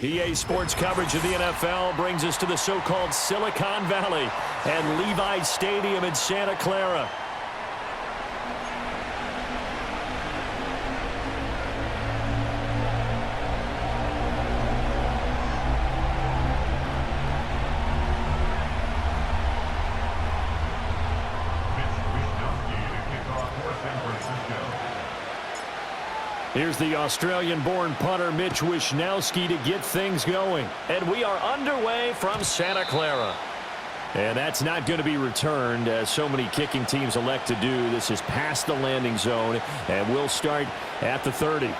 EA Sports coverage of the NFL brings us to the so-called Silicon Valley and Levi Stadium in Santa Clara. Here's the Australian-born punter Mitch Wishnowsky to get things going. And we are underway from Santa Clara. And that's not going to be returned, as so many kicking teams elect to do. This is past the landing zone, and we'll start at the 30.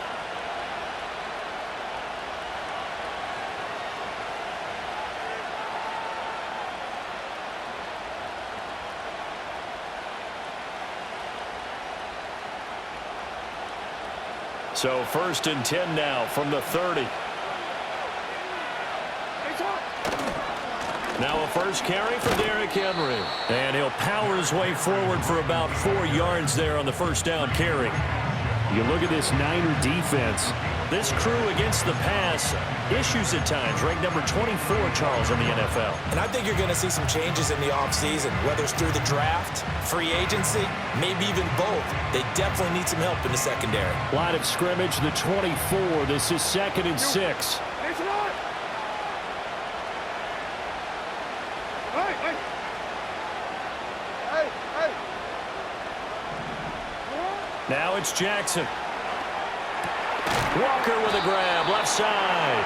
So 1st and 10 now from the 30. Now a first carry for Derrick Henry. And he'll power his way forward for about 4 yards there on the first down carry. You look at this Niner defense. This crew against the pass, issues at times, ranked number 24, Charles, in the NFL. And I think you're going to see some changes in the offseason, whether it's through the draft, free agency, maybe even both. They definitely need some help in the secondary. Line of scrimmage, the 24. This is 2nd and 6. Now it's Jackson. Walker with a grab, left side.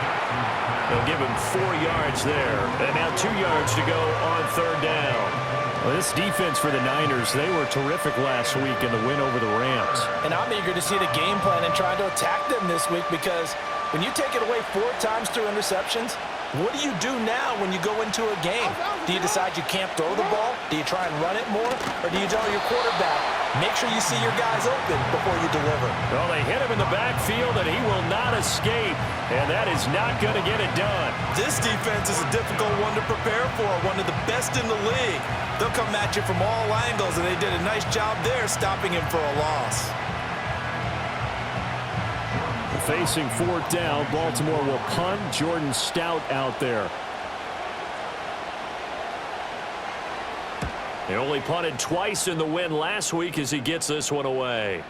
They'll give him 4 yards there. And now 2 yards to go on 3rd down. Well, this defense for the Niners, they were terrific last week in the win over the Rams. And I'm eager to see the game plan and try to attack them this week, because when you take it away 4 times through interceptions, what do you do now when you go into a game? Do you decide you can't throw the ball? Do you try and run it more? Or do you tell your quarterback, make sure you see your guys open before you deliver? Well, they hit him in the backfield, and he will not escape. And that is not going to get it done. This defense is a difficult one to prepare for, one of the best in the league. They'll come at you from all angles, and they did a nice job there stopping him for a loss. Facing 4th down, Baltimore will punt. Jordan Stout out there. He only punted twice in the win last week as he gets this one away.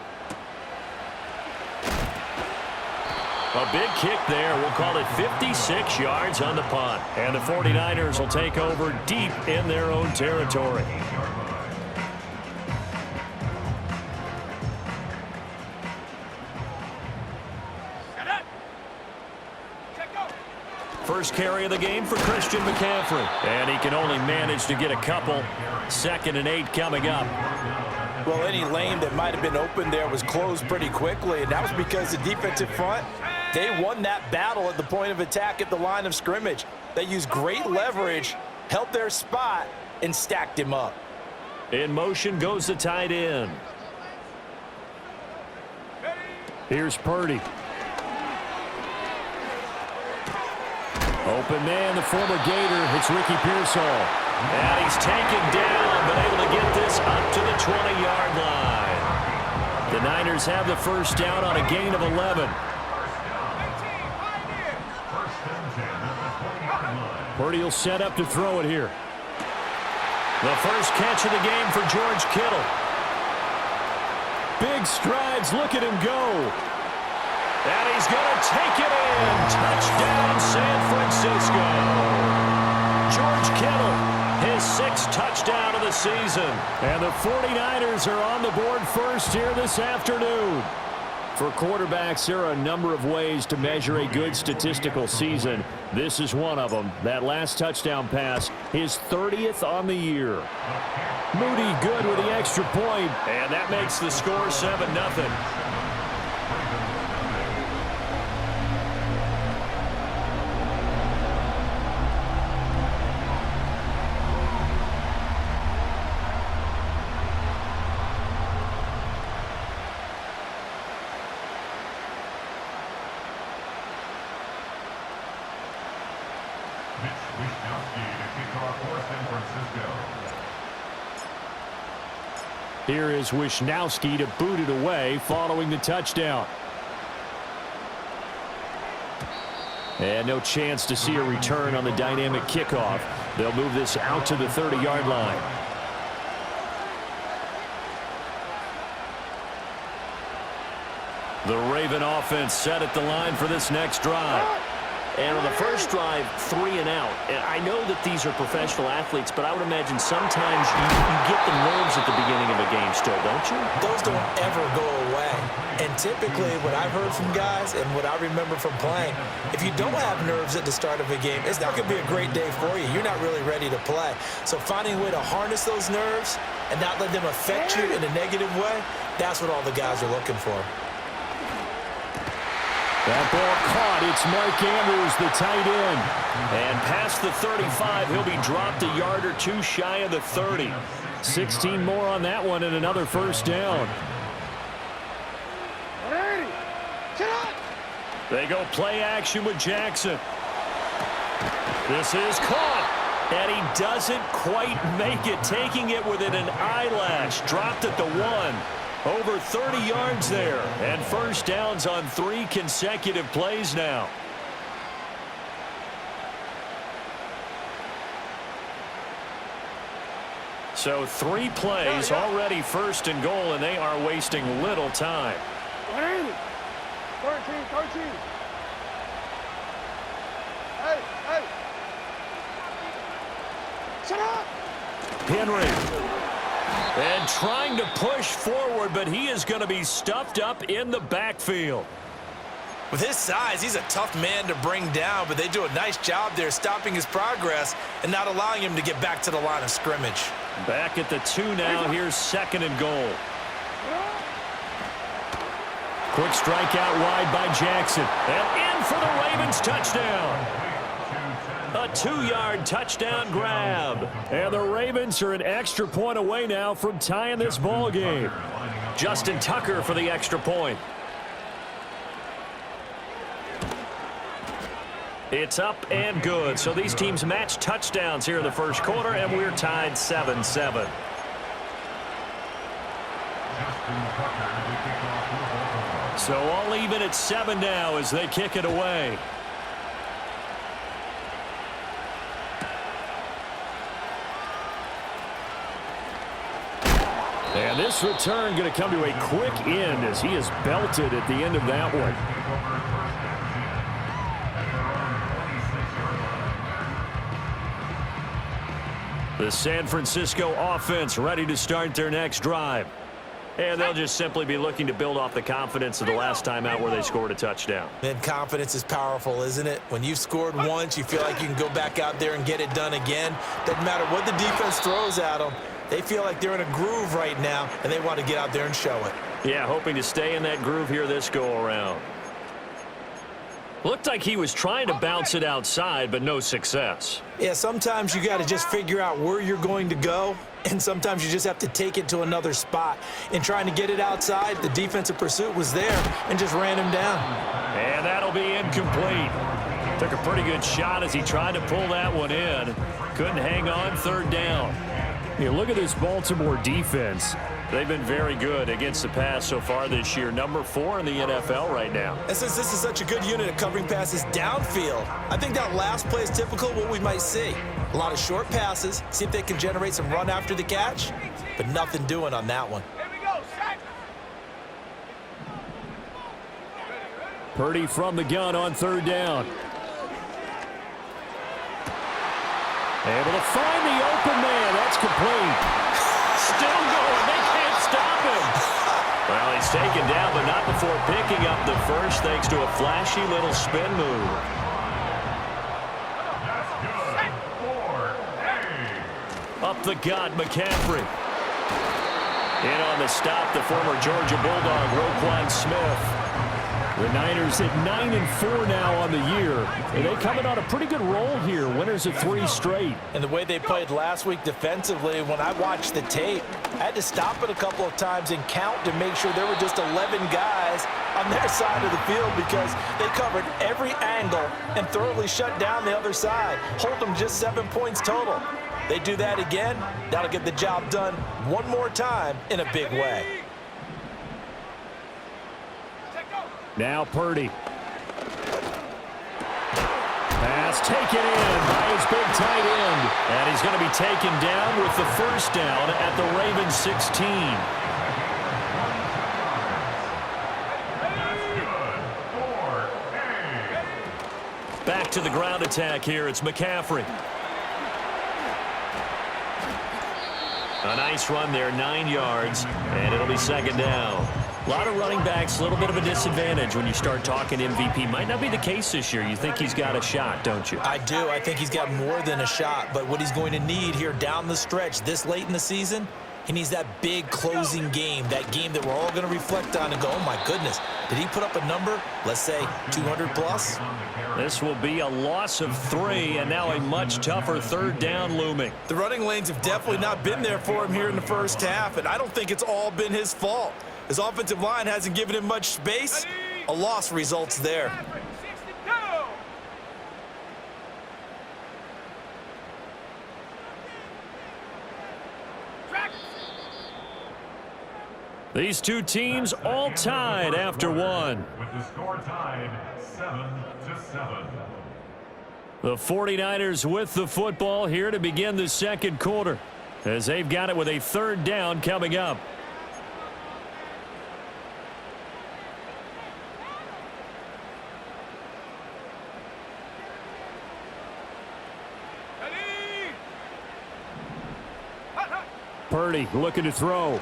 A big kick there. We'll call it 56 yards on the punt. And the 49ers will take over deep in their own territory. First carry of the game for Christian McCaffrey. And he can only manage to get a couple. 2nd and 8 coming up. Well, any lane that might have been open there was closed pretty quickly, and that was because the defensive front, they won that battle at the point of attack at the line of scrimmage. They used great leverage, held their spot, and stacked him up. In motion goes the tight end. Here's Purdy. Open man, the former Gator. It's Ricky Pearsall. And he's taken down, but able to get this up to the 20-yard line. The Niners have the first down on a gain of 11. Purdy will set up to throw it here. The first catch of the game for George Kittle. Big strides. Look at him go. And he's going to take it in. Touchdown, San Francisco. George Kittle, his 6th touchdown of the season. And the 49ers are on the board first here this afternoon. For quarterbacks, there are a number of ways to measure a good statistical season. This is one of them. That last touchdown pass, his 30th on the year. Moody good with the extra point. And that makes the score 7-0. Here is Wisnowski to boot it away following the touchdown. And no chance to see a return on the dynamic kickoff. They'll move this out to the 30-yard line. The Raven offense set at the line for this next drive. And on the first drive, 3 and out. And I know that these are professional athletes, but I would imagine sometimes you get the nerves at the beginning of a game still, don't you? Those don't ever go away. And typically what I've heard from guys and what I remember from playing, if you don't have nerves at the start of a game, it's not going to be a great day for you. You're not really ready to play. So finding a way to harness those nerves and not let them affect you in a negative way, that's what all the guys are looking for. That ball caught. It's Mark Andrews, the tight end. And past the 35, he'll be dropped a yard or two shy of the 30. 16 more on that one and another first down. They go play action with Jackson. This is caught. And he doesn't quite make it, taking it within an eyelash. Dropped at the 1. Over 30 yards there, and first downs on 3 consecutive plays now. So 3 plays, already first and goal, and they are wasting little time. 13. Hey. Shut up. Henry. And trying to push forward, but he is going to be stuffed up in the backfield. With his size, he's a tough man to bring down, but they do a nice job there stopping his progress and not allowing him to get back to the line of scrimmage. Back at the 2 now. Here's second and goal. Quick strike out wide by Jackson. And in for the Ravens touchdown. A 2-yard touchdown grab. And the Ravens are an extra point away now from tying this ball game. Justin Tucker for the extra point. It's up and good. So these teams match touchdowns here in the first quarter, and we're tied 7-7. So all even at 7 now as they kick it away. And this return going to come to a quick end as he is belted at the end of that one. The San Francisco offense ready to start their next drive. And they'll just simply be looking to build off the confidence of the last time out where they scored a touchdown. And confidence is powerful, isn't it? When you've scored once, you feel like you can go back out there and get it done again. Doesn't matter what the defense throws at them. They feel like they're in a groove right now, and they want to get out there and show it. Yeah, hoping to stay in that groove here this go-around. Looked like he was trying to bounce it outside, but no success. Yeah, sometimes you got to just figure out where you're going to go, and sometimes you just have to take it to another spot. In trying to get it outside, the defensive pursuit was there and just ran him down. And that'll be incomplete. Took a pretty good shot as he tried to pull that one in. Couldn't hang on, third down. You look at this Baltimore defense. They've been very good against the pass so far this year. Number 4 in the NFL right now. And since this is such a good unit of covering passes downfield, I think that last play is typical of what we might see. A lot of short passes, see if they can generate some run after the catch, but nothing doing on that one. Purdy from the gun on third down. Able to find the open man. That's complete. Still going. They can't stop him. Well, he's taken down, but not before picking up the first thanks to a flashy little spin move. Up the gut, McCaffrey. In on the stop, the former Georgia Bulldog, Roquan Smith. The Niners at 9-4 now on the year. And they coming on a pretty good roll here. Winners of 3 straight. And the way they played last week defensively, when I watched the tape, I had to stop it a couple of times and count to make sure there were just 11 guys on their side of the field because they covered every angle and thoroughly shut down the other side. Hold them just 7 points total. They do that again, that'll get the job done one more time in a big way. Now Purdy. Pass taken in by his big tight end. And he's going to be taken down with the first down at the Ravens 16. Back to the ground attack here. It's McCaffrey. A nice run there, 9 yards, and it'll be second down. A lot of running backs, a little bit of a disadvantage when you start talking MVP. Might not be the case this year. You think he's got a shot, don't you? I do. I think he's got more than a shot. But what he's going to need here down the stretch this late in the season, he needs that big closing game, that game that we're all going to reflect on and go, oh, my goodness, did he put up a number, let's say 200 plus? This will be a loss of 3, and now a much tougher third down looming. The running lanes have definitely not been there for him here in the first half, and I don't think it's all been his fault. His offensive line hasn't given him much space. A loss results there. These two teams all tied after 1. With the score tied 7-7. The 49ers with the football here to begin the second quarter as they've got it with a third down coming up. Purdy looking to throw.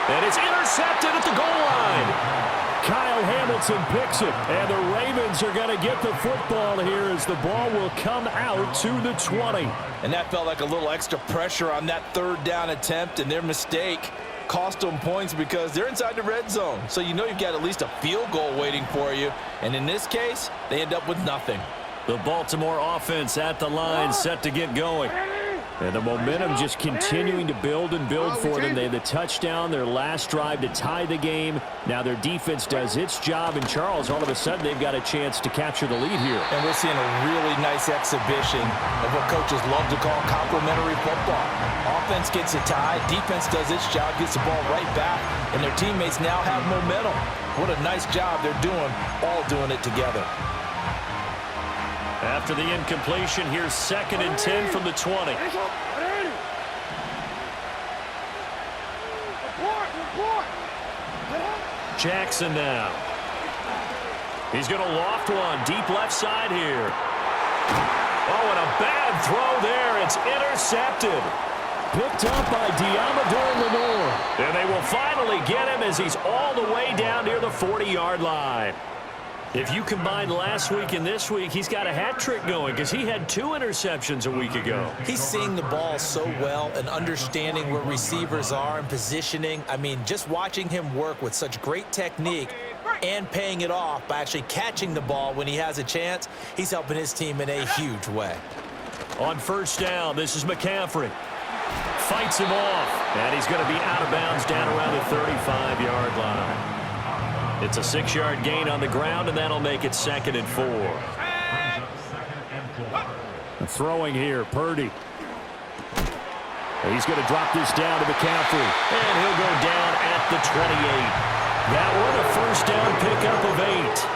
And it's intercepted at the goal line. Kyle Hamilton picks it, and the Ravens are going to get the football here as the ball will come out to the 20. And that felt like a little extra pressure on that third down attempt, and their mistake cost them points because they're inside the red zone. So you know you've got at least a field goal waiting for you. And in this case, they end up with nothing. The Baltimore offense at the line set to get going. And the momentum just continuing to build and build for them. They had the touchdown, their last drive to tie the game. Now their defense does its job, and Charles, all of a sudden, they've got a chance to capture the lead here. And we're seeing a really nice exhibition of what coaches love to call complementary football. Offense gets a tie, defense does its job, gets the ball right back, and their teammates now have momentum. What a nice job they're doing, all doing it together. After the incompletion, here's 2nd and 10 from the 20. Jackson now. He's going to loft one deep left side here. Oh, and a bad throw there. It's intercepted. Picked up by Diamador Lenore. And they will finally get him as he's all the way down near the 40-yard line. If you combine last week and this week, he's got a hat trick going because he had 2 interceptions a week ago. He's seeing the ball so well and understanding where receivers are and positioning. I mean, just watching him work with such great technique and paying it off by actually catching the ball when he has a chance, he's helping his team in a huge way. On first down, this is McCaffrey. Fights him off, and he's going to be out of bounds down around the 35-yard line. It's a 6-yard gain on the ground, and that'll make it 2nd and 4. Throwing here, Purdy. He's going to drop this down to McCaffrey, and he'll go down at the 28. That one a first down pickup of 8.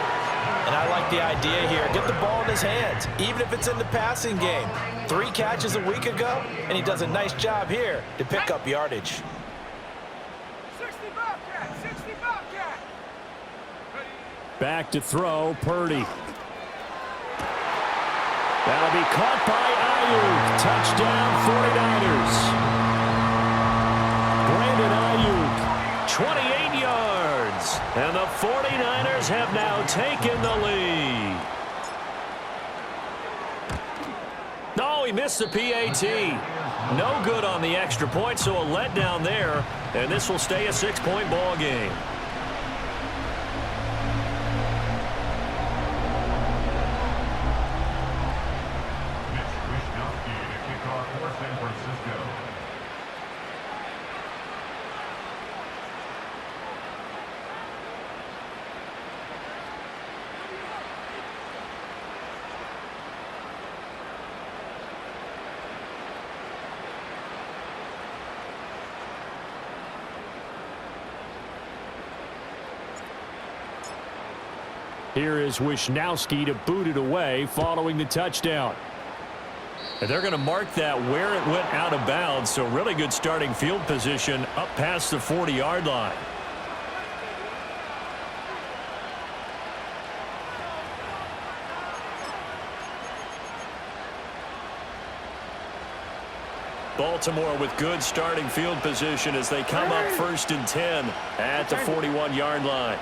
And I like the idea here. Get the ball in his hands, even if it's in the passing game. 3 catches a week ago, and he does a nice job here to pick up yardage. Back to throw, Purdy. That'll be caught by Ayuk. Touchdown, 49ers. Brandon Ayuk, 28 yards. And the 49ers have now taken the lead. No, he missed the PAT. No good on the extra point, so a letdown there. And this will stay a 6-point ball game. Here is Wisnowski to boot it away following the touchdown. And they're going to mark that where it went out of bounds, so really good starting field position up past the 40-yard line. Baltimore with good starting field position as they come up 1st and 10 at the 41-yard line.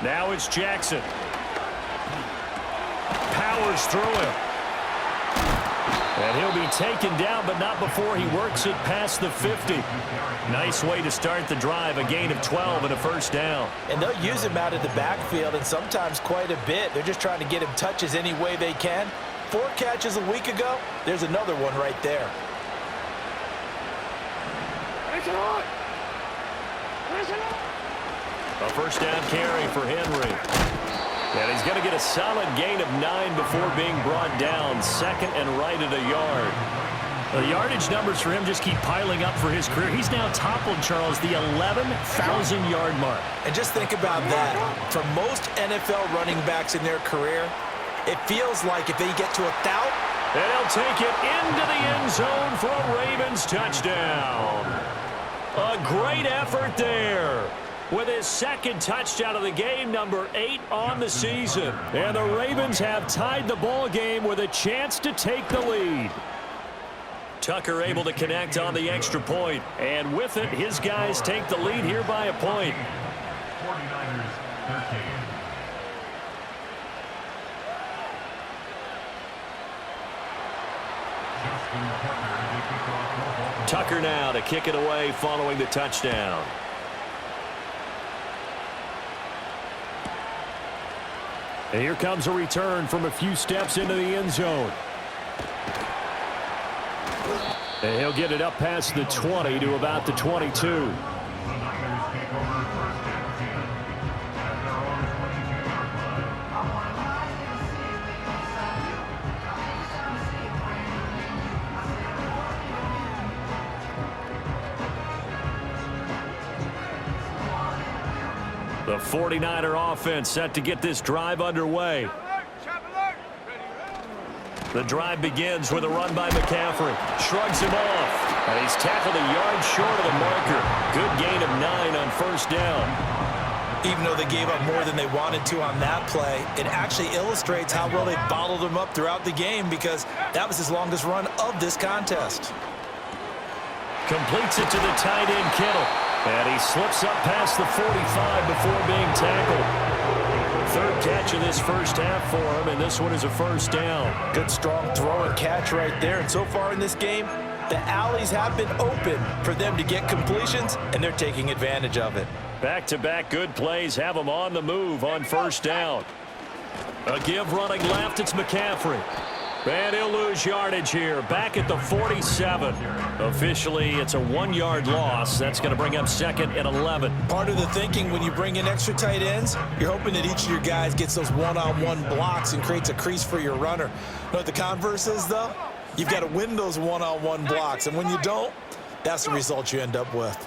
Now it's Jackson. Powers through him. And he'll be taken down, but not before he works it past the 50. Nice way to start the drive, a gain of 12 and a first down. And they'll use him out of the backfield, and sometimes quite a bit. They're just trying to get him touches any way they can. 4 catches a week ago, there's another one right there. A first down carry for Henry. And he's going to get a solid gain of 9 before being brought down. 2nd and right at a yard. The yardage numbers for him just keep piling up for his career. He's now toppled, Charles, the 11,000-yard mark. And just think about that. For most NFL running backs in their career, it feels like if they get to 1,000, and he'll take it into the end zone for a Ravens touchdown. A great effort there. With his 2nd touchdown of the game, number 8 on the season. And the Ravens have tied the ball game with a chance to take the lead. Tucker able to connect on the extra point. And with it, his guys take the lead here by a point. 49ers 13. Tucker now to kick it away following the touchdown. And here comes a return from a few steps into the end zone. And he'll get it up past the 20 to about the 22. The 49er offense set to get this drive underway. The drive begins with a run by McCaffrey. Shrugs him off. And he's tackled a yard short of the marker. Good gain of 9 on first down. even though they gave up more than they wanted to on that play, it actually illustrates how well they bottled them up throughout the game, because that was his longest run of this contest. Completes it to the tight end, Kittle. And he slips up past the 45 before being tackled. Third catch of this first half for him, and this one is a first down. Good strong throw and catch right there. And so far in this game, the alleys have been open for them to get completions, and they're taking advantage of it. Back-to-back good plays have them on the move on first down. A give running left, it's McCaffrey. And he'll lose yardage here, back at the 47. Officially, it's a 1-yard loss. That's going to bring up second and 11. Part of the thinking when you bring in extra tight ends, you're hoping that each of your guys gets those one-on-one blocks and creates a crease for your runner. You know what the converse is, though? You've got to win those one-on-one blocks, and when you don't, that's the result you end up with.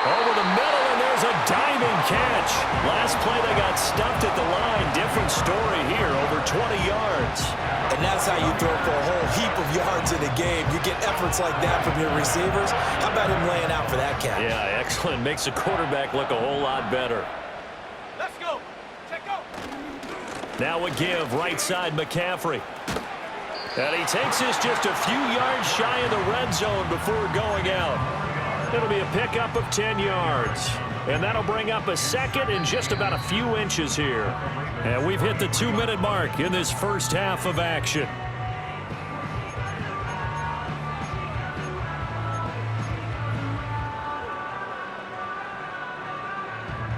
Over the middle, and there's a diving catch. Last play, they got stuffed at the line. Different story here, over 20 yards. And that's how you throw for a whole heap of yards in a game. You get efforts like that from your receivers. How about him laying out for that catch? Yeah, excellent. Makes the quarterback look a whole lot better. Let's go. Check go. Now a give, right side McCaffrey. And he takes this just a few yards shy of the red zone before going out. It'll be a pickup of 10 yards. And that'll bring up a second and just about a few inches here. And we've hit the 2-minute mark in this first half of action.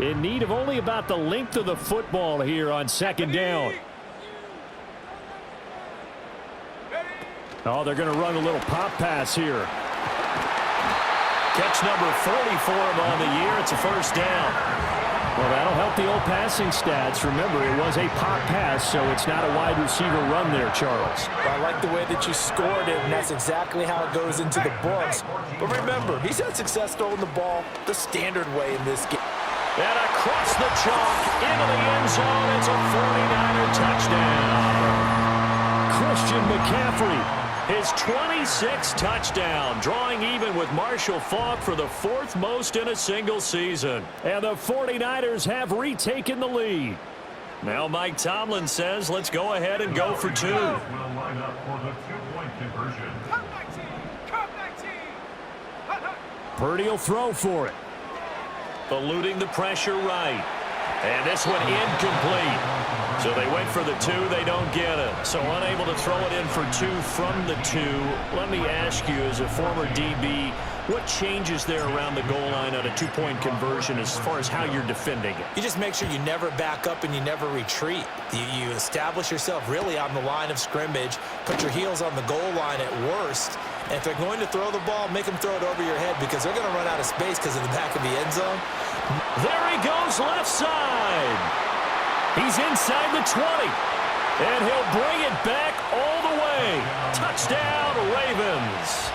In need of only about the length of the football here on second down. Oh, they're going to run a little pop pass here. Catch number 40 for him on the year. It's a first down. Well, that'll help the old passing stats. Remember, it was a pop pass, so it's not a wide receiver run there, Charles. I like the way that you scored it, and that's exactly how it goes into the books. But remember, he's had success throwing the ball the standard way in this game. And across the chalk into the end zone. It's a 49er touchdown. Christian McCaffrey, his 26th touchdown, drawing even with Marshall Faulk for the 4th most in a single season. And the 49ers have retaken the lead. Now Mike Tomlin says, let's go ahead and go for 2. Will line up for the 2-point conversion. Come 19! Come 19! Hut, hut. Purdy will throw for it. Eluding the pressure right. And this one incomplete. So they went for the 2. They don't get it. So unable to throw it in for 2 from the 2. Let me ask you, as a former DB, what changes there around the goal line on a 2-point conversion as far as how you're defending it? You just make sure you never back up and you never retreat. You establish yourself really on the line of scrimmage, put your heels on the goal line at worst, and if they're going to throw the ball, make them throw it over your head because they're going to run out of space because of the back of the end zone. There he goes left side. He's inside the 20. And he'll bring it back all the way. Touchdown, Ravens.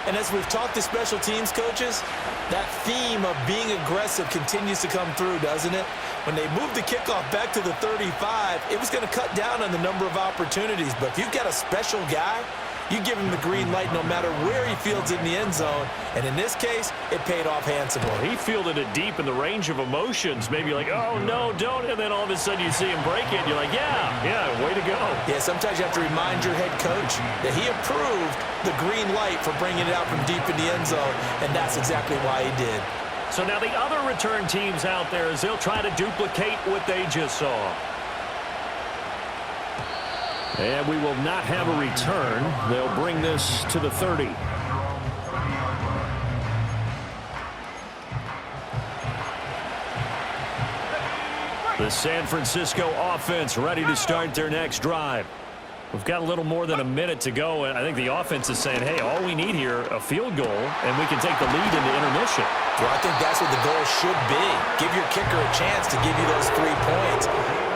And as we've talked to special teams coaches, that theme of being aggressive continues to come through, doesn't it? When they moved the kickoff back to the 35, it was going to cut down on the number of opportunities. But if you've got a special guy, you give him the green light no matter where he fields in the end zone. And in this case, it paid off handsomely. He fielded it deep in the range of emotions. Maybe like, oh, no, don't. And then all of a sudden you see him break it. And you're like, yeah, way to go. Yeah, sometimes you have to remind your head coach that he approved the green light for bringing it out from deep in the end zone. And that's exactly why he did. So now the other return teams out there, as they'll try to duplicate what they just saw. And we will not have a return. They'll bring this to the 30. The San Francisco offense ready to start their next drive. We've got a little more than a minute to go, and I think the offense is saying, hey, all we need here, a field goal, and we can take the lead into intermission. Well, I think that's what the goal should be. Give your kicker a chance to give you those 3 points.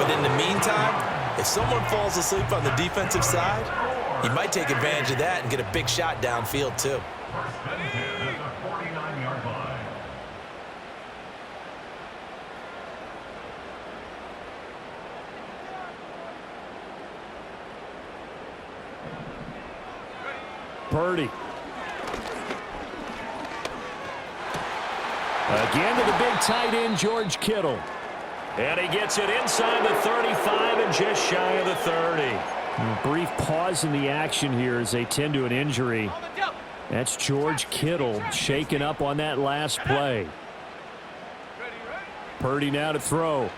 But in the meantime, if someone falls asleep on the defensive side, you might take advantage of that and get a big shot downfield, too. First and 10 at the 49-yard line. Purdy. Again to the big tight end, George Kittle. And he gets it inside the 35 and just shy of the 30. A brief pause in the action here as they tend to an injury. That's George Kittle shaken up on that last play. Purdy now to throw.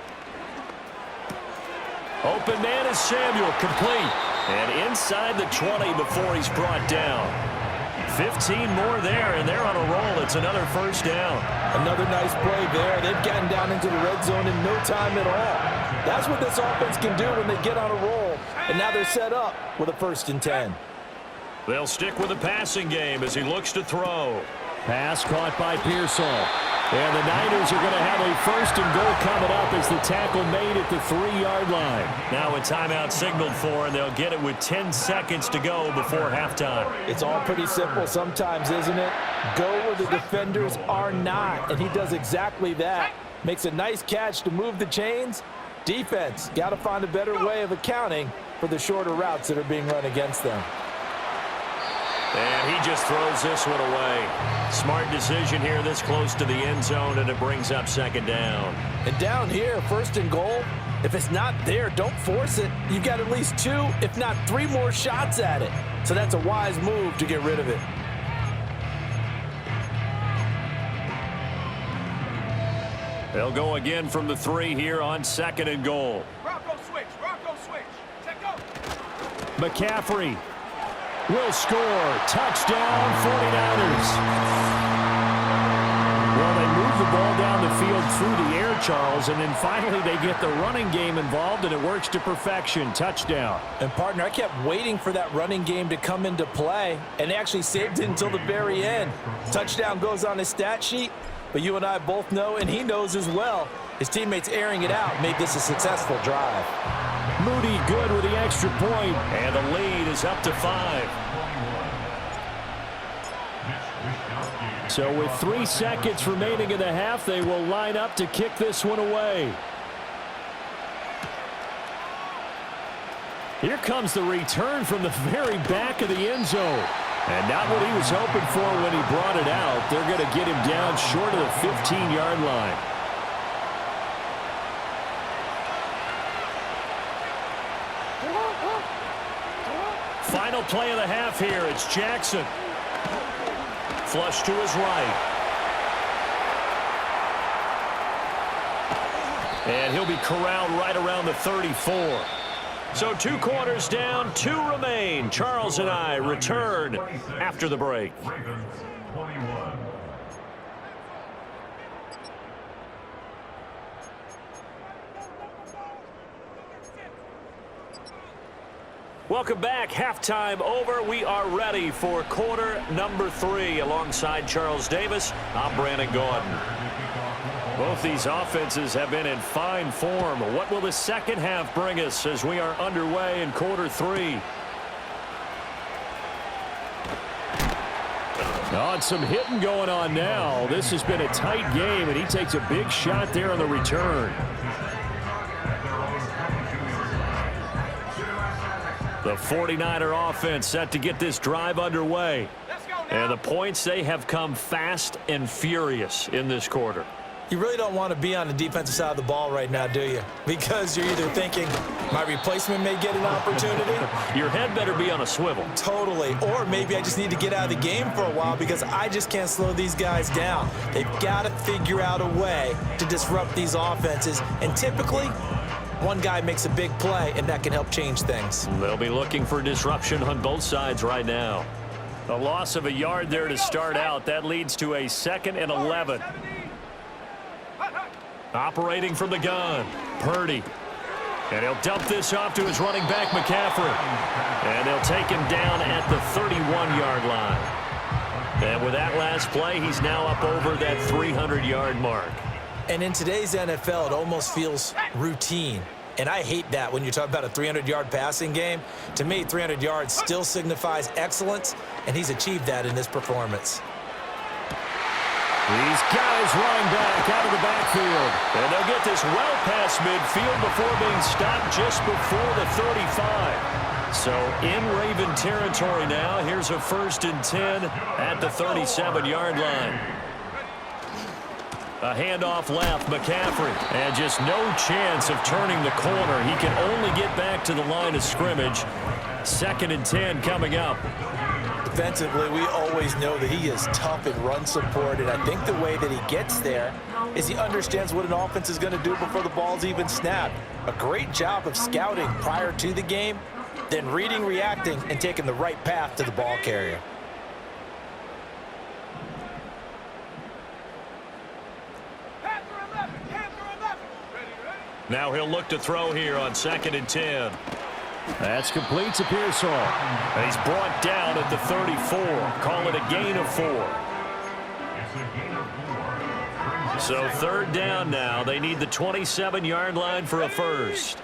Open man is Samuel, complete. And inside the 20 before he's brought down. 15 more there, and they're on a roll. It's another first down. Another nice play there. They've gotten down into the red zone in no time at all. That's what this offense can do when they get on a roll. And now they're set up with a 1st and 10. They'll stick with the passing game as he looks to throw. Pass caught by Pearsall. And the Niners are going to have a 1st and goal coming up as the tackle made at the 3-yard line. Now a timeout signaled for, and they'll get it with 10 seconds to go before halftime. It's all pretty simple sometimes, isn't it? Go where the defenders are not, and he does exactly that. Makes a nice catch to move the chains. Defense, got to find a better way of accounting for the shorter routes that are being run against them. And he just throws this one away. Smart decision here this close to the end zone, and it brings up 2nd down. And down here, 1st and goal, if it's not there, don't force it. You've got at least 2, if not 3 more shots at it. So that's a wise move to get rid of it. They'll go again from the 3 here on 2nd and goal. Rocco switch. Rocco switch. Check go. McCaffrey will score. Touchdown, 49ers. Well, they move the ball down the field through the air, Charles, and then finally they get the running game involved, and it works to perfection. Touchdown. And, partner, I kept waiting for that running game to come into play, and they actually saved it until the very end. Touchdown goes on the stat sheet. But you and I both know, and he knows as well, his teammates airing it out made this a successful drive. Moody good with the extra point, and the lead is up to 5. So with 3 seconds remaining in the half, they will line up to kick this one away. Here comes the return from the very back of the end zone. And not what he was hoping for when he brought it out. They're going to get him down short of the 15-yard line. Final play of the half here. It's Jackson. Flush to his right. And he'll be corralled right around the 34. So 2 quarters down, 2 remain. Charles and I return after the break. Ravens 21. Welcome back. Halftime over. We are ready for quarter number 3. Alongside Charles Davis, I'm Brandon Gordon. Both these offenses have been in fine form. What will the second half bring us as we are underway in quarter 3? Oh, and some hitting going on now. This has been a tight game, and he takes a big shot there on the return. The 49er offense set to get this drive underway. And the points, they have come fast and furious in this quarter. You really don't want to be on the defensive side of the ball right now, do you? Because you're either thinking, my replacement may get an opportunity. Your head better be on a swivel. Totally. Or maybe I just need to get out of the game for a while because I just can't slow these guys down. They've got to figure out a way to disrupt these offenses. And typically, one guy makes a big play, and that can help change things. They'll be looking for disruption on both sides right now. A loss of a yard there to start out. That leads to a 2nd and 11. Operating from the gun, Purdy. And he'll dump this off to his running back, McCaffrey. And they'll take him down at the 31-yard line. And with that last play, he's now up over that 300-yard mark. And in today's NFL, it almost feels routine. And I hate that when you talk about a 300-yard passing game. To me, 300 yards still signifies excellence, and he's achieved that in this performance. These guys running back out of the backfield. And they'll get this well past midfield before being stopped just before the 35. So in Raven territory now. Here's a 1st and 10 at the 37-yard line. A handoff left, McCaffrey. And just no chance of turning the corner. He can only get back to the line of scrimmage. 2nd and 10 coming up. Defensively, we always know that he is tough in run support, and I think the way that he gets there is he understands what an offense is going to do before the ball's even snapped. A great job of scouting prior to the game, then reading, reacting, and taking the right path to the ball carrier. Now he'll look to throw here on 2nd and 10. That's complete to Pearsall. And he's brought down at the 34. Call it a gain of 4. So 3rd down now. They need the 27-yard line for a first.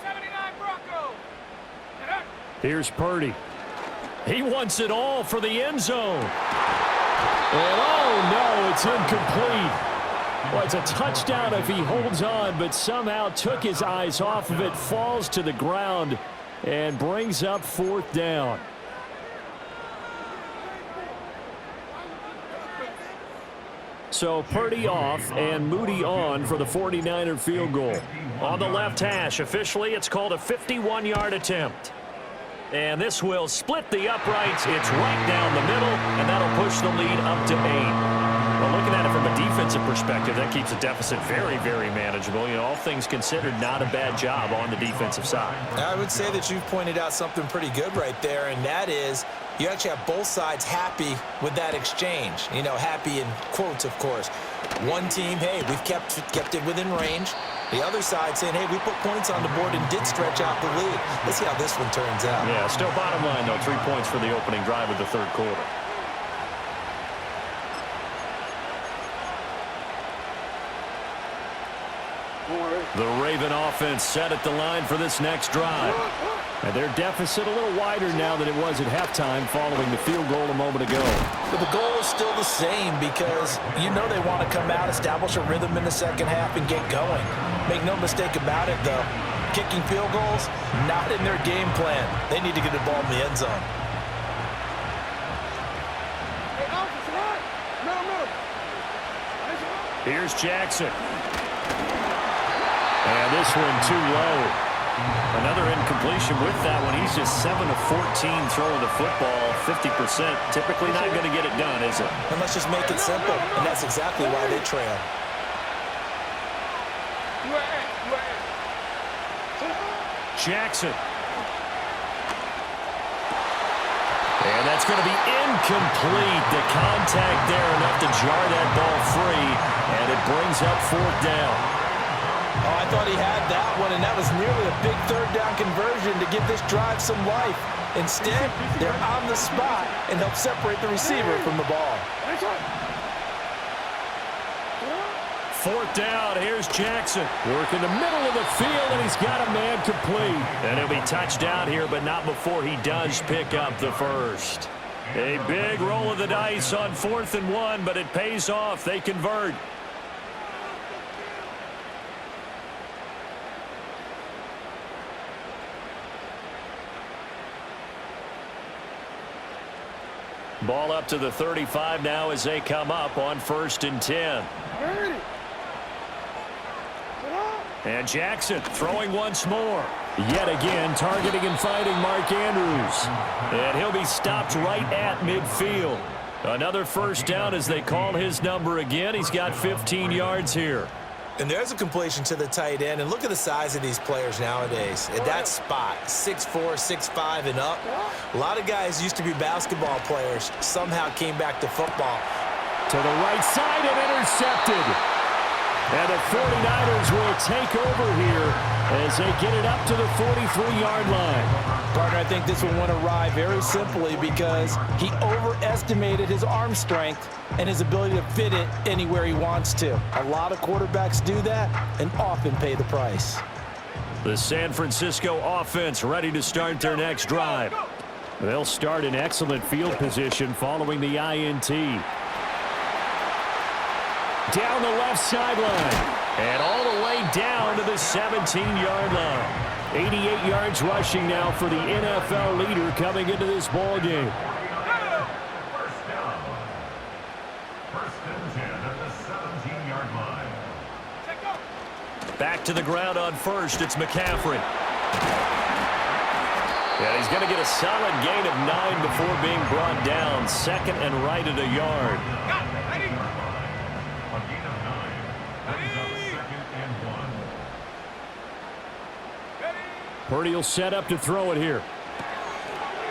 79 Bronco. Here's Purdy. He wants it all for the end zone. And oh no, it's incomplete. Well, it's a touchdown if he holds on, but somehow took his eyes off of it, falls to the ground, and brings up 4th down. So Purdy off and Moody on for the 49er field goal. On the left hash, officially it's called a 51-yard attempt. And this will split the uprights. It's right down the middle, and that'll push the lead up to 8. Well, looking at it from a defensive perspective, that keeps the deficit very, very manageable. You know, all things considered, not a bad job on the defensive side. I would say that you've pointed out something pretty good right there, and that is you actually have both sides happy with that exchange. You know, happy in quotes, of course. One team, hey, we've kept it within range. The other side saying, hey, we put points on the board and did stretch out the lead. Let's see how this one turns out. Yeah, still bottom line, though, 3 points for the opening drive of the 3rd quarter. The Raven offense set at the line for this next drive. And their deficit a little wider now than it was at halftime following the field goal a moment ago. But the goal is still the same because you know they want to come out, establish a rhythm in the second half, and get going. Make no mistake about it, though. Kicking field goals, not in their game plan. They need to get the ball in the end zone. Here's Jackson. And this one too low. Another incompletion with that one. He's just 7 of 14 throwing the football, 50%. Typically not going to get it done, is it? And let's just make it simple, and that's exactly why they trail. Jackson. And that's going to be incomplete. The contact there enough to jar that ball free, and it brings up 4th down. Oh, I thought he had that one, and that was nearly a big 3rd down conversion to give this drive some life. Instead, they're on the spot and help separate the receiver from the ball. 4th down, here's Jackson. Working the middle of the field, and he's got a man complete. And he'll be touchdown here, but not before he does pick up the first. A big roll of the dice on 4th and 1, but it pays off. They convert. Ball up to the 35 now as they come up on 1st and 10. And Jackson throwing once more. Yet again targeting and finding Mark Andrews. And he'll be stopped right at midfield. Another 1st down as they call his number again. He's got 15 yards here. And there's a completion to the tight end. And look at the size of these players nowadays. At that spot, 6'4", 6'5", and up. A lot of guys used to be basketball players. Somehow came back to football. To the right side and intercepted. And the 49ers will take over here as they get it up to the 43-yard line. Partner, I think this one went awry very simply because he overestimated his arm strength and his ability to fit it anywhere he wants to. A lot of quarterbacks do that and often pay the price. The San Francisco offense ready to start their next drive. They'll start in excellent field position following the INT. Down the left sideline. And all the way down to the 17-yard line. 88 yards rushing now for the NFL leader coming into this ball game. 1st down. 1st and 10 at the 17-yard line. Back to the ground on 1st. It's McCaffrey. And he's going to get a solid gain of 9 before being brought down. 2nd and right at a yard. A gain of 9. Brings up 2nd and 1. Purdy will set up to throw it here.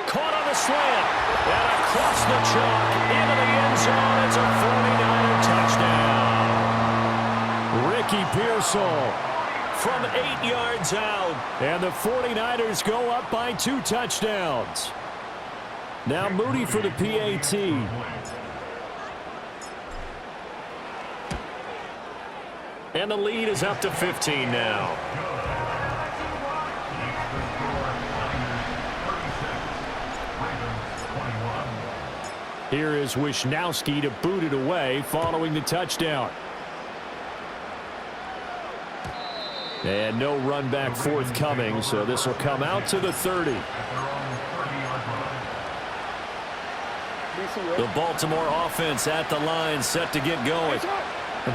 Caught on the slant. And across the chalk into the end zone. It's a 49er touchdown. Ricky Pearsall from 8 yards out. And the 49ers go up by 2 touchdowns. Now Moody for the PAT. And the lead is up to 15 now. Here is Wisnowski to boot it away following the touchdown. And no run back forthcoming, so this will come out to the 30. The Baltimore offense at the line, set to get going.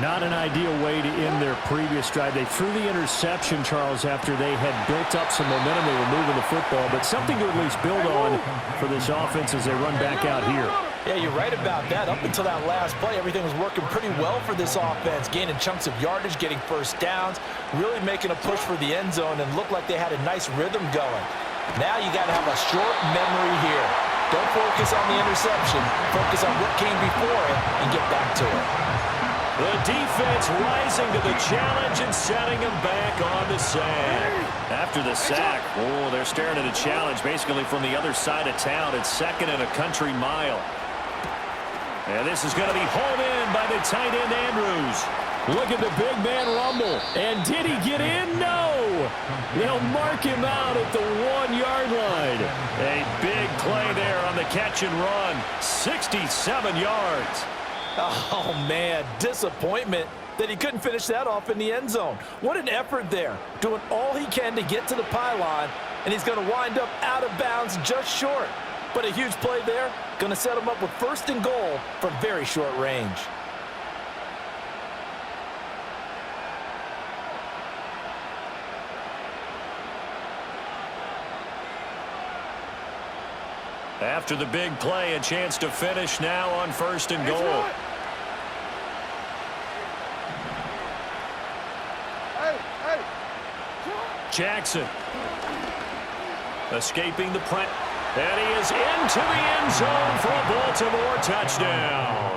Not an ideal way to end their previous drive. They threw the interception, Charles, after they had built up some momentum. They were moving the football, but something to at least build on for this offense as they run back out here. Yeah, you're right about that. Up until that last play, everything was working pretty well for this offense, gaining chunks of yardage, getting 1st downs, really making a push for the end zone, and looked like they had a nice rhythm going. Now you got to have a short memory here. Don't focus on the interception. Focus on what came before it and get back to it. The defense rising to the challenge and setting them back on the sack. After the sack, oh, they're staring at a challenge basically from the other side of town. It's 2nd and a country mile. And this is going to be hauled in by the tight end, Andrews. Look at the big man rumble. And did he get in? No. They'll mark him out at the 1-yard line. A big play there on the catch and run. 67 yards. Oh, man, disappointment that he couldn't finish that off in the end zone. What an effort there, doing all he can to get to the pylon, and he's going to wind up out of bounds just short. But a huge play there, going to set him up with 1st and goal from very short range. After the big play, a chance to finish now on 1st and goal. Jackson escaping the press, and he is into the end zone for a Baltimore touchdown.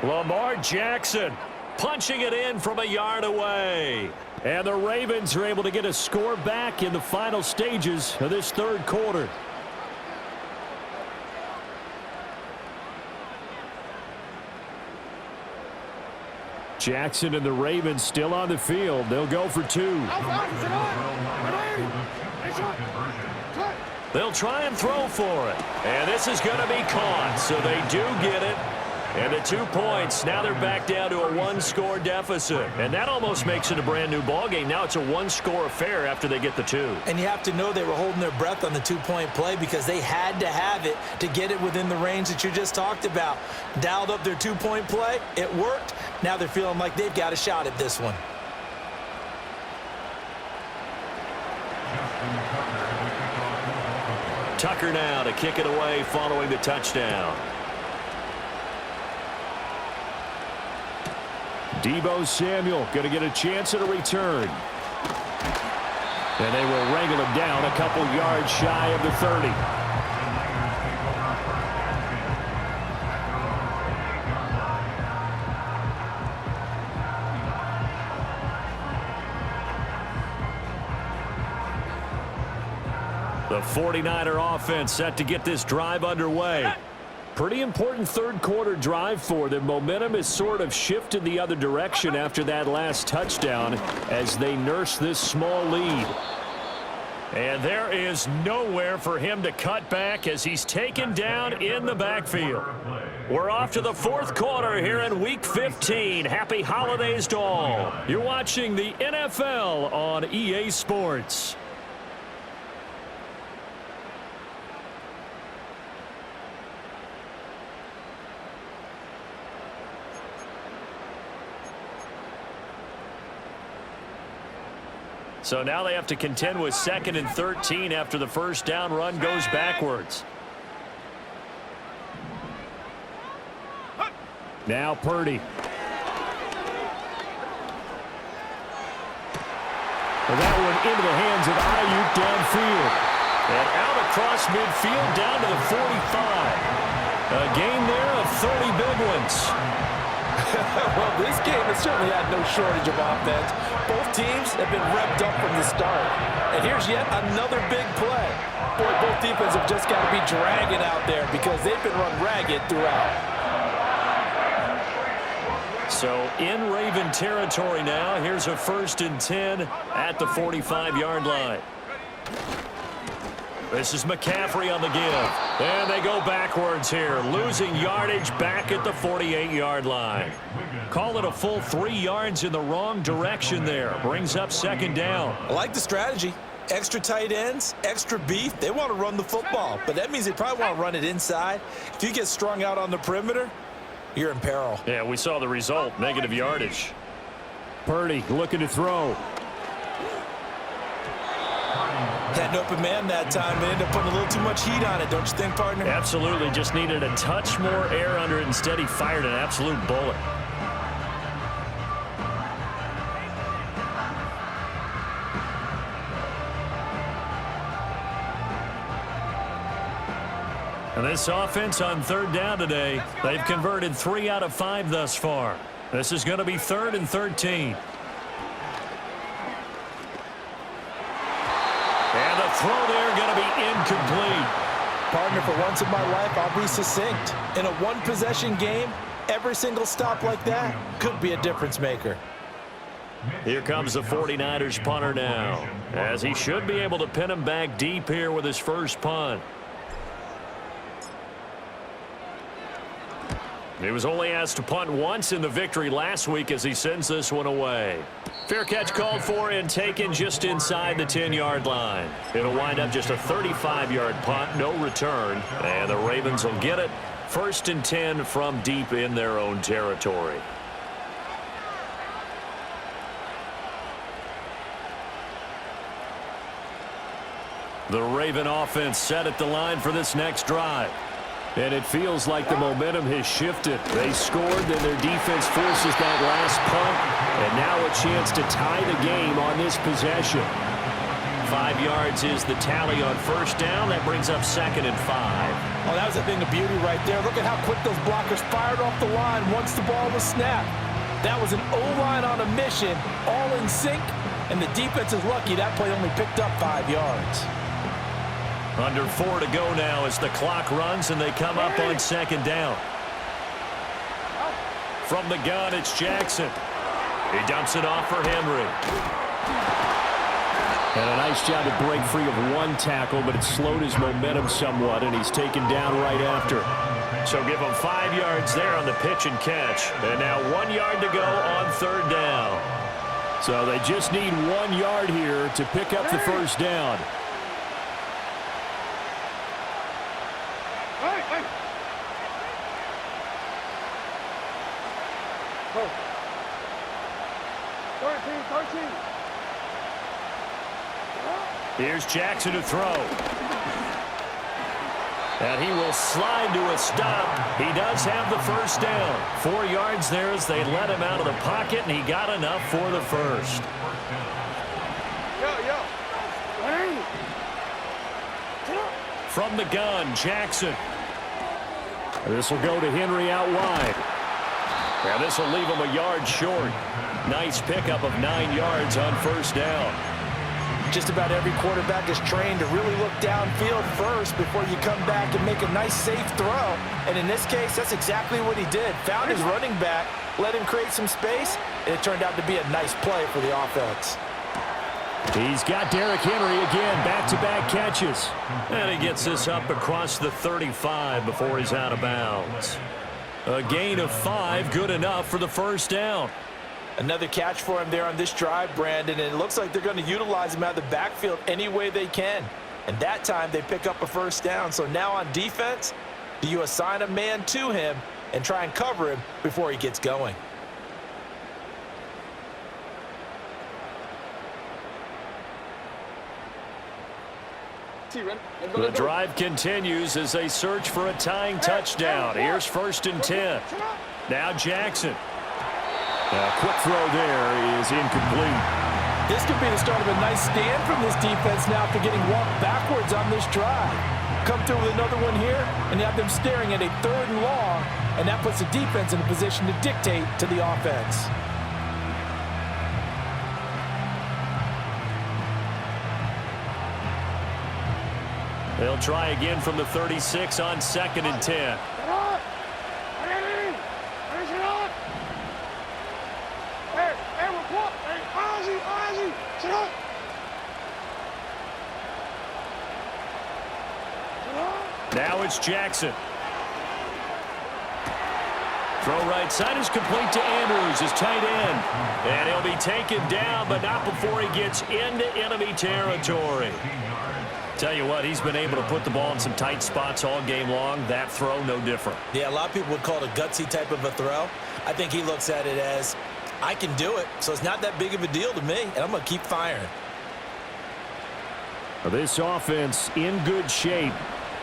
Lamar Jackson punching it in from a yard away. And the Ravens are able to get a score back in the final stages of this 3rd quarter. Jackson and the Ravens still on the field. They'll go for 2. They'll try and throw for it. And this is going to be caught, so they do get it. And the 2 points, now they're back down to a 1-score deficit. And that almost makes it a brand-new ballgame. Now it's a 1-score affair after they get the 2. And you have to know they were holding their breath on the 2-point play because they had to have it to get it within the range that you just talked about. Dialed up their 2-point play. It worked. Now they're feeling like they've got a shot at this one. Tucker now to kick it away following the touchdown. Deebo Samuel going to get a chance at a return. And they will wrangle him down a couple yards shy of the 30. The 49er offense set to get this drive underway. Pretty important 3rd quarter drive for them. Momentum is sort of shifted the other direction after that last touchdown as they nurse this small lead. And there is nowhere for him to cut back as he's taken down in the backfield. We're off to the 4th quarter here in Week 15. Happy holidays to all. You're watching the NFL on EA Sports. So now they have to contend with 2nd and 13 after the 1st down run goes backwards. Now Purdy. Well, that one into the hands of Ayuk downfield. And out across midfield down to the 45. A gain there of 30 big ones. Well, this game has certainly had no shortage of offense. Both teams have been revved up from the start. And here's yet another big play. Boy, both defenses have just got to be dragging out there because they've been run ragged throughout. So in Raven territory now. Here's a 1st and 10 at the 45-yard line. This is McCaffrey on the give. And they go backwards here, losing yardage back at the 48-yard line. Call it a full 3 yards in the wrong direction there. Brings up 2nd down. I like the strategy. Extra tight ends, extra beef. They want to run the football, but that means they probably want to run it inside. If you get strung out on the perimeter, you're in peril. Yeah, we saw the result, negative yardage. Purdy looking to throw. Had an open man that time. They ended up putting a little too much heat on it, don't you think, partner? Absolutely. Just needed a touch more air under it. Instead, he fired an absolute bullet. And this offense on 3rd down today, they've converted 3 out of 5 thus far. This is going to be 3rd and 13. And the throw there going to be incomplete. Partner, for once in my life, I'll be succinct. In a one-possession game, every single stop like that could be a difference maker. Here comes the 49ers punter now, as he should be able to pin him back deep here with his first punt. He was only asked to punt once in the victory last week as he sends this one away. Fair catch called for and taken just inside the 10-yard line. It'll wind up just a 35-yard punt, no return, and the Ravens will get it. 1st and 10 from deep in their own territory. The Raven offense set at the line for this next drive. And it feels like the momentum has shifted. They scored, then their defense forces that last punt, and now a chance to tie the game on this possession. 5 yards is the tally on first down. That brings up 2nd and 5. Oh, that was a thing of beauty right there. Look at how quick those blockers fired off the line once the ball was snapped. That was an O-line on a mission, all in sync, and the defense is lucky that play only picked up 5 yards. Under 4 to go now as the clock runs and they come up on 2nd down. From the gun, it's Jackson. He dumps it off for Henry. And a nice job to break free of one tackle, but it slowed his momentum somewhat, and he's taken down right after. So give him 5 yards there on the pitch and catch. And now 1 yard to go on 3rd down. So they just need 1 yard here to pick up the first down. Here's Jackson to throw. And he will slide to a stop. He does have the first down. 4 yards there as they let him out of the pocket, and he got enough for the first. From the gun, Jackson. This will go to Henry out wide. And this will leave him a yard short. Nice pickup of 9 yards on first down. Just about every quarterback is trained to really look downfield first before you come back and make a nice, safe throw. And in this case, that's exactly what he did. Found his running back, let him create some space, and it turned out to be a nice play for the offense. He's got Derrick Henry again, back-to-back catches. And he gets this up across the 35 before he's out of bounds. A gain of 5, good enough for the first down. Another catch for him there on this drive, Brandon, and it looks like they're going to utilize him out of the backfield any way they can. And that time they pick up a first down. So now on defense, do you assign a man to him and try and cover him before he gets going? The drive continues as they search for a tying touchdown. Here's 1st and 10. Now Jackson. A quick throw there is incomplete. This could be the start of a nice stand from this defense now after getting walked backwards on this drive. Come through with another one here, and you have them staring at a 3rd and long, and that puts the defense in a position to dictate to the offense. They'll try again from the 36 on 2nd and 10. Now it's Jackson. Throw right side is complete to Andrews, his tight end. And he'll be taken down, but not before he gets into enemy territory. Tell you what, he's been able to put the ball in some tight spots all game long. That throw, no different. Yeah, a lot of people would call it a gutsy type of a throw. I think he looks at it as, I can do it, so it's not that big of a deal to me, and I'm going to keep firing. This offense in good shape.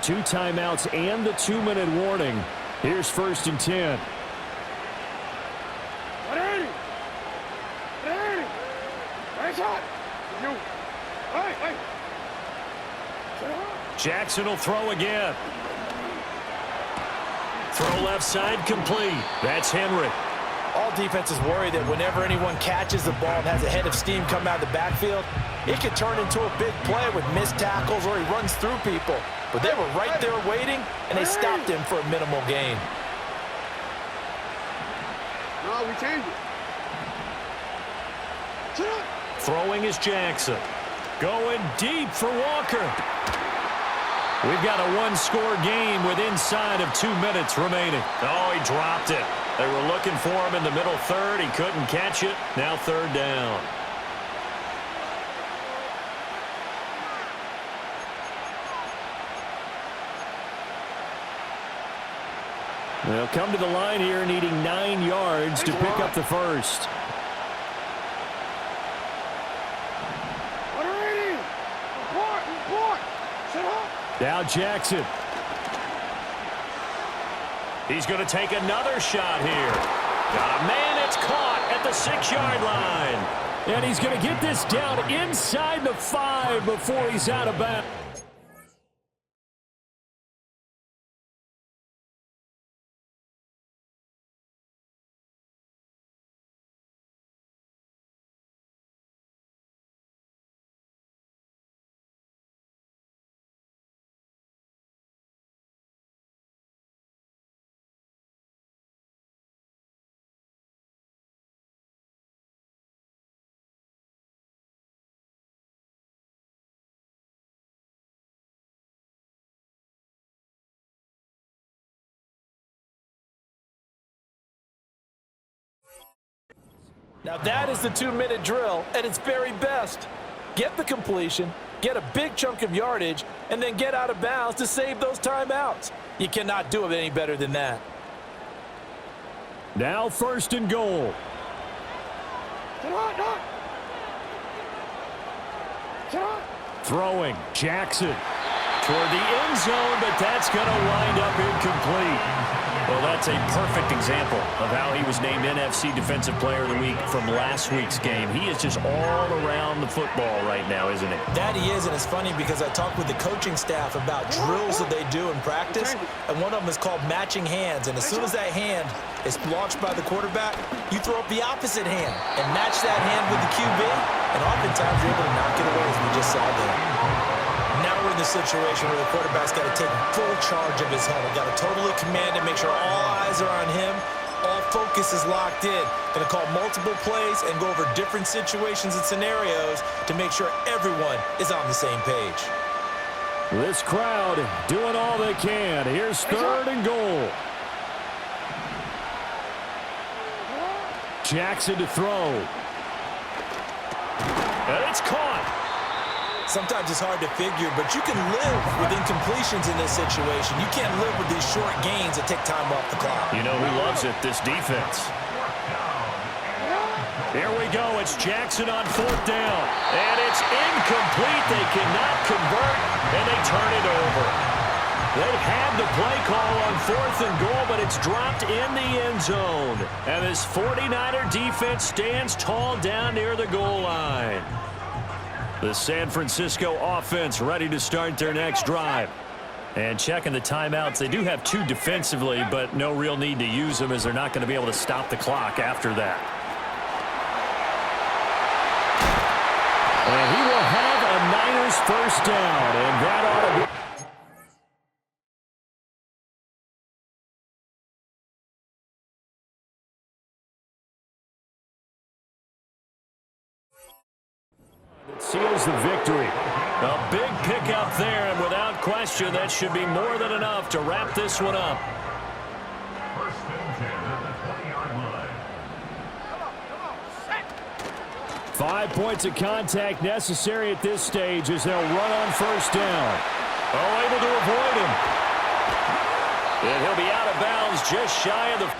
2 timeouts and the 2-minute warning. Here's 1st and 10. Jackson will throw again. Throw left side complete. That's Henry. All defenses worry that whenever anyone catches the ball and has a head of steam come out of the backfield, it could turn into a big play with missed tackles or he runs through people. But they were right there waiting, and they stopped him for a minimal gain. No, we changed it. Throwing is Jackson. Going deep for Walker. We've got a one-score game with inside of 2 minutes remaining. Oh, he dropped it. They were looking for him in the middle third. He couldn't catch it. Now third down. They'll come to the line here needing 9 yards to pick up the first. Now Jackson. He's going to take another shot here. Got a man, it's caught at the 6-yard line. And he's going to get this down inside the 5 before he's out of bounds. Now that is the 2-minute drill at its very best. Get the completion, get a big chunk of yardage, and then get out of bounds to save those timeouts. You cannot do it any better than that. Now first and goal. Throwing, Jackson toward the end zone, but that's going to wind up incomplete. Well, that's a perfect example of how he was named NFC Defensive Player of the Week from last week's game. He is just all around the football right now, isn't he? That he is, and it's funny because I talked with the coaching staff about drills that they do in practice, and one of them is called matching hands. And as soon as that hand is launched by the quarterback, you throw up the opposite hand and match that hand with the QB, and oftentimes you're able to knock it away, as we just saw there. Now we're in the situation where the quarterback's got to take full charge of his huddle. Got to totally command it, make sure all eyes are on him. All focus is locked in. Going to call multiple plays and go over different situations and scenarios to make sure everyone is on the same page. This crowd doing all they can. Here's third and goal. Jackson to throw. And it's caught. Sometimes it's hard to figure, but you can live with incompletions in this situation. You can't live with these short gains that take time off the clock. You know who loves it? This defense. Here we go. It's Jackson on fourth down. And it's incomplete. They cannot convert, and they turn it over. They had the play call on fourth and goal, but it's dropped in the end zone. And this 49er defense stands tall down near the goal line. The San Francisco offense ready to start their next drive. And checking the timeouts, they do have 2 defensively, but no real need to use them as they're not going to be able to stop the clock after that. And he will have a Niners first down, and that ought to be... seals the victory. A big pickup there, and without question, that should be more than enough to wrap this one up. First and 10 at the 20-yard line. 5 points of contact necessary at this stage as they'll run on first down. Oh, able to avoid him. And he'll be out of bounds just shy of the...